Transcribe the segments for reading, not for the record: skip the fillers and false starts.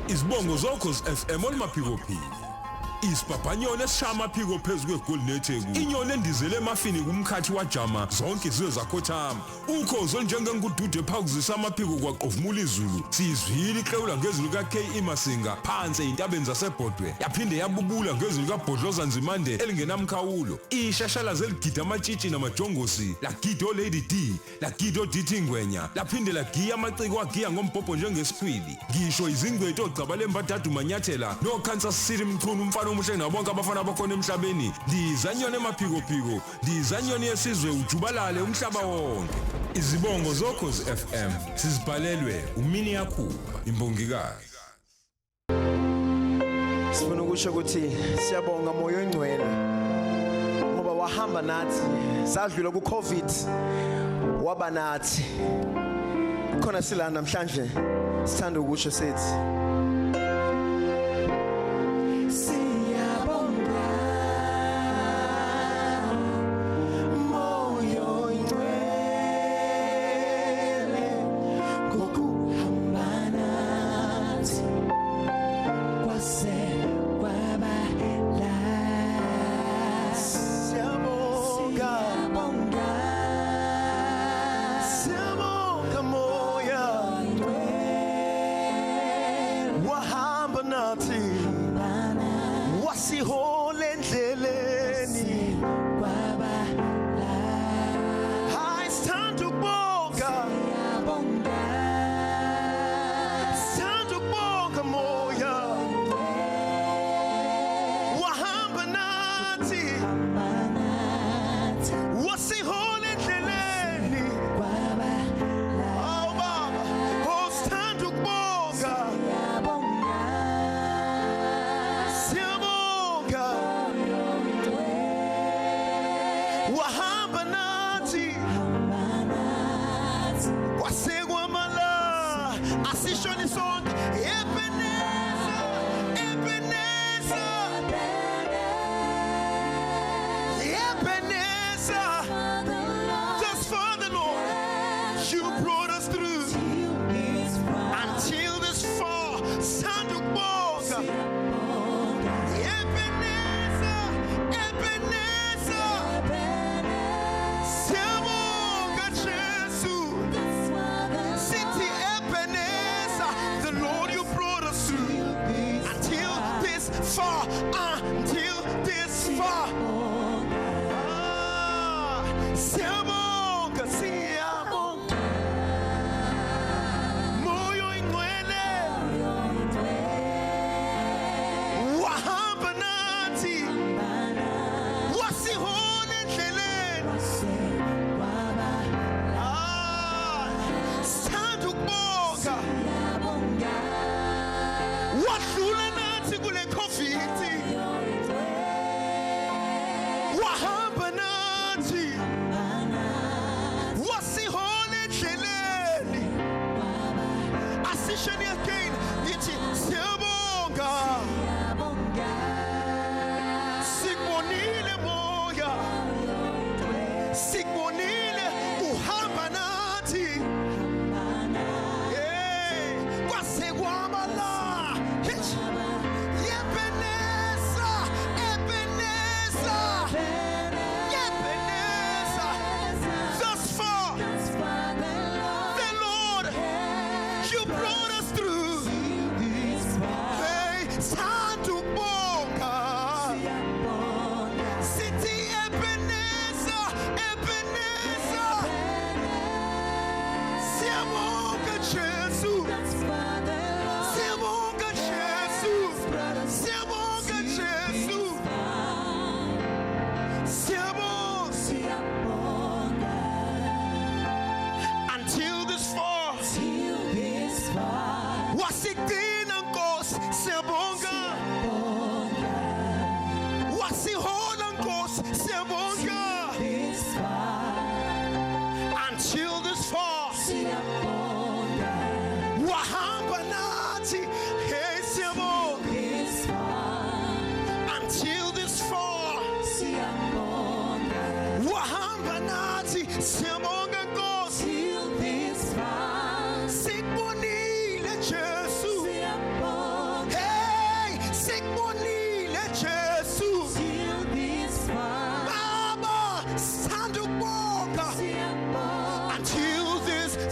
Izibongo zokhozi FM olumaphikophiko. Isibhabhanyone esishama phiko phezulu kweGolnetheku. Inyoni endizele emafini kumkhathi wajama zonke izizwe zakhothama. Ukhozi olunjengengudude phakuzisa amaphiko kwaqovumula izulu. Sizwile ihlewula ngezulu kaKE Masinga phansi eintabeni zaseBhodwe. Yaphinde yabubula ngezulu kaBhodloza Nzimande elingenamkhawulo. Ishashalazi zeligida amatshitshi namajongosi. Lagida oLady D, lagida oDithi Ngwenya. Laphinde lagiya amaciko agiya ngombhobho njengesifwili. Ngisho izingcwethu ogcabale mbathathu manyathela noKansas City Mchunu umfana omuhle nabonke abafana bakhona emhlabeni. Ndizanyoni emaphikophiko, ndizanyoni yesizwe ujubalale umhlaba wonke. Izibongo zokhozi FM sizibhalelwe umini yakhuba imbongikazi. Sifuna ukusho ukuthi siyabonga moyo oyingcwele ngoba wahamba nathi sadlula ku-COVID waba nathi. Khona sila namhlanje sithanda ukusho sethi wadlula nathi kule COVID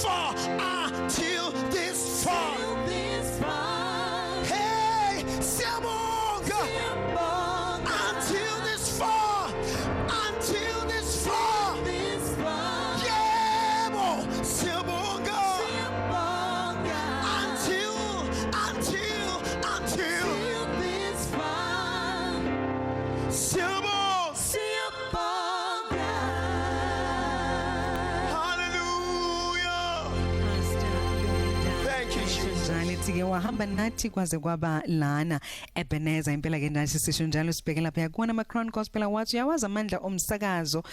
far, until this far. Hey, siyabonga. Until this far, until this far. Yebo, siyabonga. Until this far. Siyabonga. Hallelujah. Thank you, Jesus. Ke wahamba nathi kwaze kwaba lana Ebenezer impela ke nathi sisho njalo sibheke lapha yakubona namaCrown Gospel Awards uyawazi amandla omsakazo.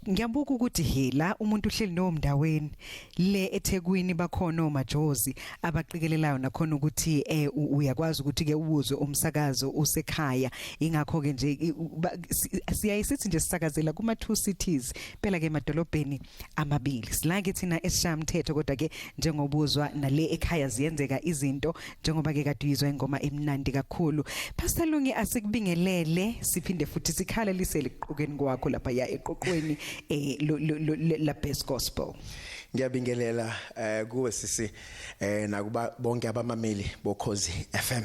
Ngiyabuka ukuthi hela umuntu uhleli nomndaweni le eThekwini bakhona omajozi abaqikelelayo nakhona ukuthi uyakwazi ukuthi ke ubuzwe umsakazo usekhaya ingakho ke nje siyayisithi nje sisakazela kuma 2 cities phela ke emadolobheni amabili sila ke thina esishamthetho kodwa ke njengobuzwa nale ekhaya ziyenzeka izinto njengoba ke kade uyizwa ingoma emnandi kakhulu. Pastor Lungi asikubingelele siphinde futhi sikhala lisele iqhukeni kwakho lapha ya eqoqweni la best gospel. Ngiyabingelela kuwe sisi nakuba bonke abamameli bokhozi FM.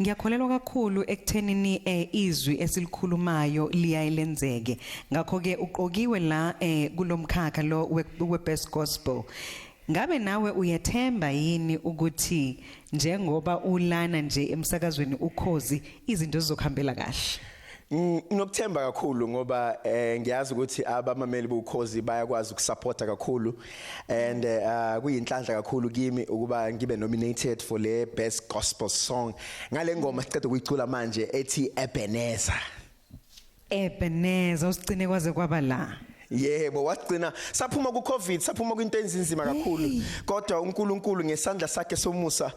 Ngiyakholelwa kakhulu ekuthenini izwi esilikhulumayo liyayilenzeke ngakho ke uqokiwe la kulomkhakha lo we best gospel. Ngabe nawe uyathemba yini ukuthi njengoba ulana nje emsakazweni ukhozi izinto zizokhambela kahle? Nginokuthemba kakhulu ngoba ngiyazi ukuthi abamameli bokhozi bayakwazi ukusupporta kakhulu and kuyinhlanhla kakhulu kimi ukuba ngibe nominated for le best gospel song ngale ngoma sicede ukuyicula manje ethi Ebenezer. Ebenezer usigcine kwaze kwaba la. Yebo wagcina saphuma ku COVID saphuma kwinto enzima kakhulu kodwa uNkulunkulu ngesandla sakhe somusa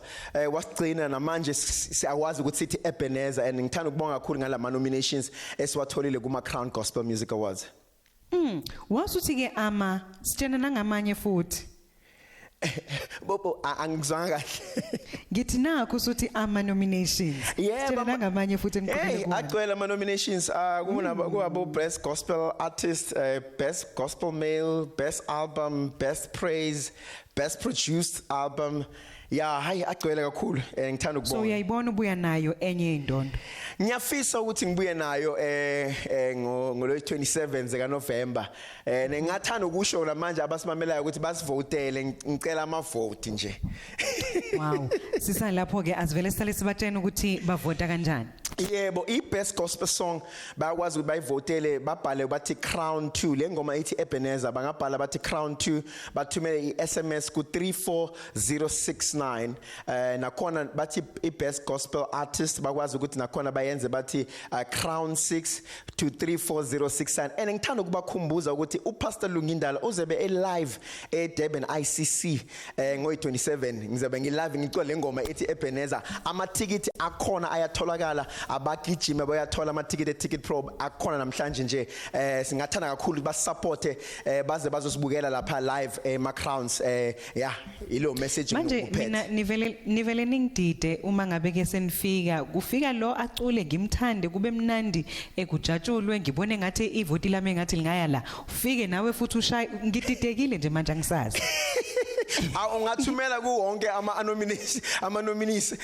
wasigcina namanje siyawazi ukuthi sithi Ebenezer and ngithanda ukubonga kakhulu ngalama nominations esiwatholile kuma Crown Gospel Music Awards. Wasuthi ke sitshena nangamanye futhi. Bobo angizwanga kahle. Ngithi nakho usuthi ama nominations. Sitshena nangamanye futhi engiqhubeka kuwo. Agcwele ama nominations kubo best gospel artist, best gospel male, best album, best praise, best produced album. Yeah, hayi agcwele kakhulu ngithanda ukubonga. So uyayibona ubuya nayo enye indondo. Ngiyafisa ukuthi ngibuye nayo ngolo 27 zika November. Nengathanda ukusho lamanje abasimamelayo ukuthi basivotele ngicela ama vote nje. Wow. Sisa lapho ke asivele sitale sibatshena ukuthi bavota kanjani. Yebo i-best gospel song bayakwazi ukuthi bayivotele babhale bathi Crown 2 le ngoma ithi Ebenezer bangabhala bathi Crown 2 bathumele i-SMS ku 34069 nakhona bathi i-best gospel artist bakwazi ukuthi nakhona bayenze bathi Crown 6 to 34069 and ngithanda ukubakhumbuza ukuthi uPastor Lungi Ndala uzebe live eDurban ICC ngo-27 ngizobe ngi-live ngicula le ngoma ethi Ebenezer amatikiti akhona ayatholakala abagijima bayathola ama-ticket e-ticket probe akhona namhlanje nje singathanda kakhulu basupporte baze bazosibukela lapha live ema-Crowns yeah ilo message manje mina nivele ningidide uma ngabe ke senifika kufika lo acule ngimthande kube mnandi ekujatshulwe ngibone ngathi ivoti lami ngathi lingaya la ufike nawe futhi ushaye ngididekile nje manje angisazi. Ungathumela kuwonke ama nominees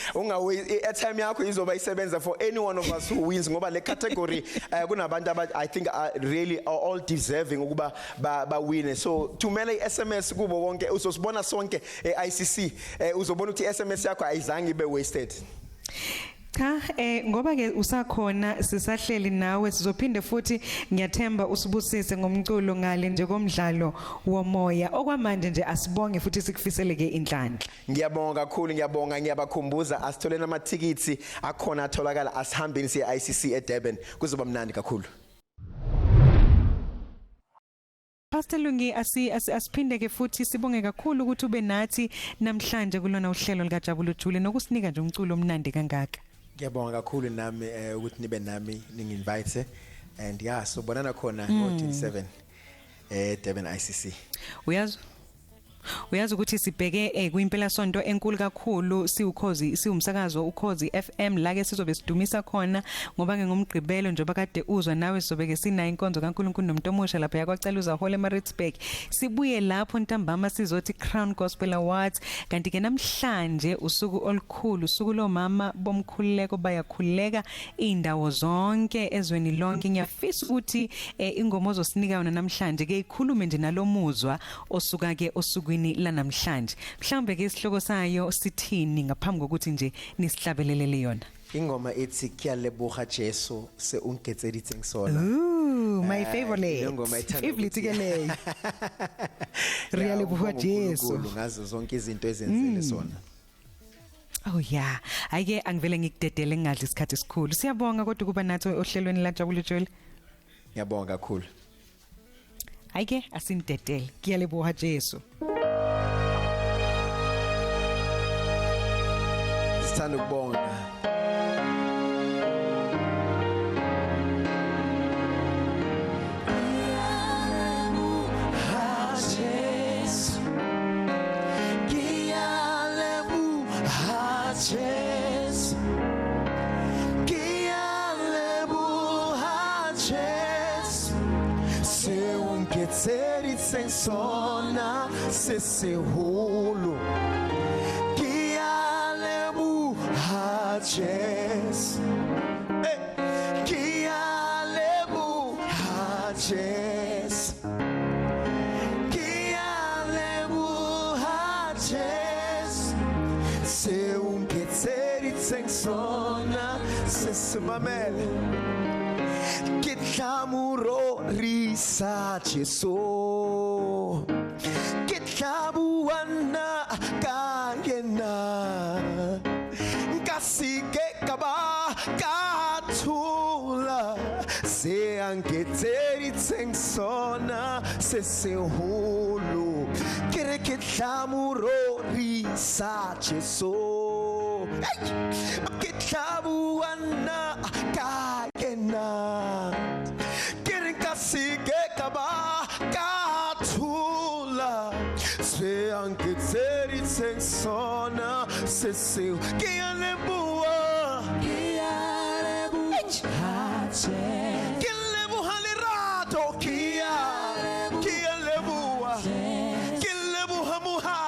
airtime yakho izoba isebenza for any one of us who wins ngoba le category kunabantu I think are really all deserving ukuba ba win. So thumela iSMS kubo wonke uzosibona sonke eICC uzobona ukuthi iSMS yakho ayizange ibe wasted. Cha ngoba ke usakhona sisahleli nawe sizophinde futhi ngiyathemba usibusise ngomculo ngale nje komdlalo womoya okwamanje nje asibonge futhi sikufiseleke inhlanhla. Ngiyabonga kakhulu ngiyabakhumbuza asitholeni amatikiti akhona atholakala asihambeni siye ICC eDurban kuzoba mnandi kakhulu. Pastor Lungi asiphinde ke futhi sibonge kakhulu ukuthi ube nathi namhlanje kulona uhlelo lika Jabulujule nokusinika nje umculo omnandi kangaka. Ngiyabonga kakhulu nami ukuthi nibe nami ningi-invite and yeah so bonana khona ngo-27 Durban ICC. Uyazi Uyazi ukuthi sibheke kuimpela sonto enkulu kakhulu siwumsakazo Ukhozi FM la ke sizobe sidumisa khona ngoba ngomgqibelo njengoba kade uzwa nawe sizobe ke sina inkonzo kaNkulunkulu nomuntu omusha lapha yakwacela uzahola eMaritzburg. Sibuye lapho ntambama sizothi Crown Gospel Awards kanti ke namhlanje usuku olukhulu usuku lomama bomkhuleko bayakhuleka indawo zonke ezweni lonke. Ngiyafisa ukuthi ingoma ozosinika yona namhlanje ke ikhulume nje nalomuzwa osuka ke osukwini lanamhlanje. Mhlambe ke isihloko sayo sithini ngaphambi kokuthi nje nisihlabelelele yona. Ingoma ethi kuyalebuha Jesu se ungitseditseng sona. Ooh, my favorite. Favorite ke le. Kuyalebuha Jesu. Ngazo zonke izinto ezenzele sona. Oh yeah, ayike angivele ngikudedele ngadla isikhathi esikhulu. Siyabonga kodwa kuba nathi ohlelweni la Jabulujule. Ngiyabonga kakhulu. Ayike asindedele. Kuyalebuha Jesu. Sithanda ukubonga. Sem sona se seu rolo que alebu hajes que alebu hajes que alebu hajes se ungetseri sem sona se sumamele que tamuro risa Jesu que tabuana kagena kasike kaba katula se angetseri tsensona se hulu kere que tamuro risa Jesu que tabuana kagena kere kasike kaba katula se angetseri tsensona se que alebua que alebu hache que alebu halirato que alebua que alebu hamuha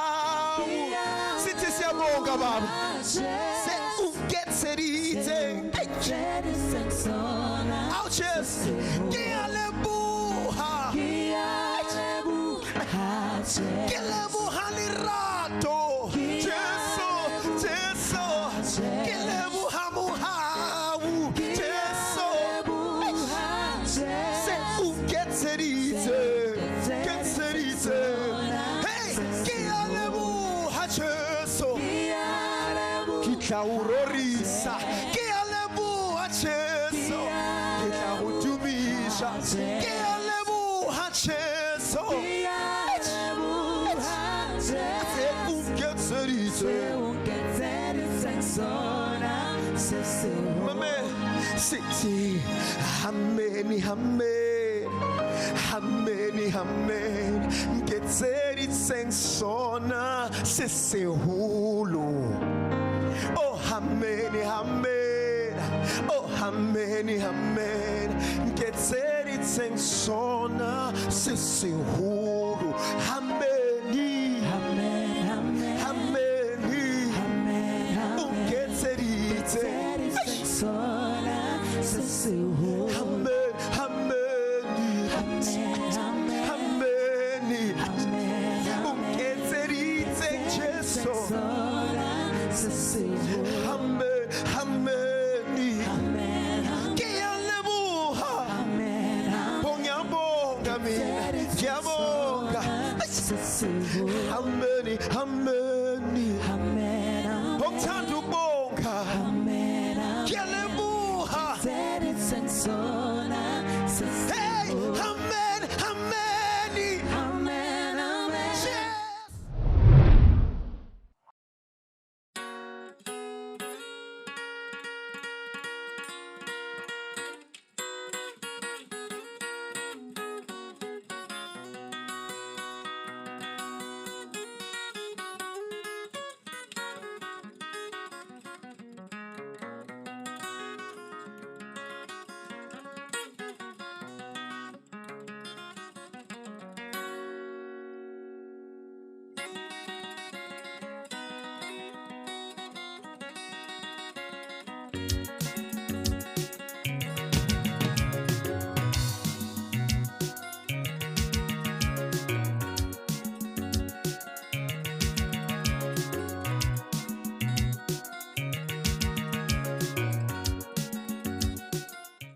siti se abonga baba se ungetseri tsensona ouches que alebu ha que alebu halirato Jesu que alebu hamuha Jesu se ungetserize hey que alebu ha Jesu kitlaurorisa que alebu ha Jesu kitlahutumisha que alebu ha Jesu Siti hameni ngetseri tsensona se hulu oh hameni oh hameni ngetseri tsensona se hulu hameni ungetseri tsensona se hulu Hameni, Bongtandu bonga,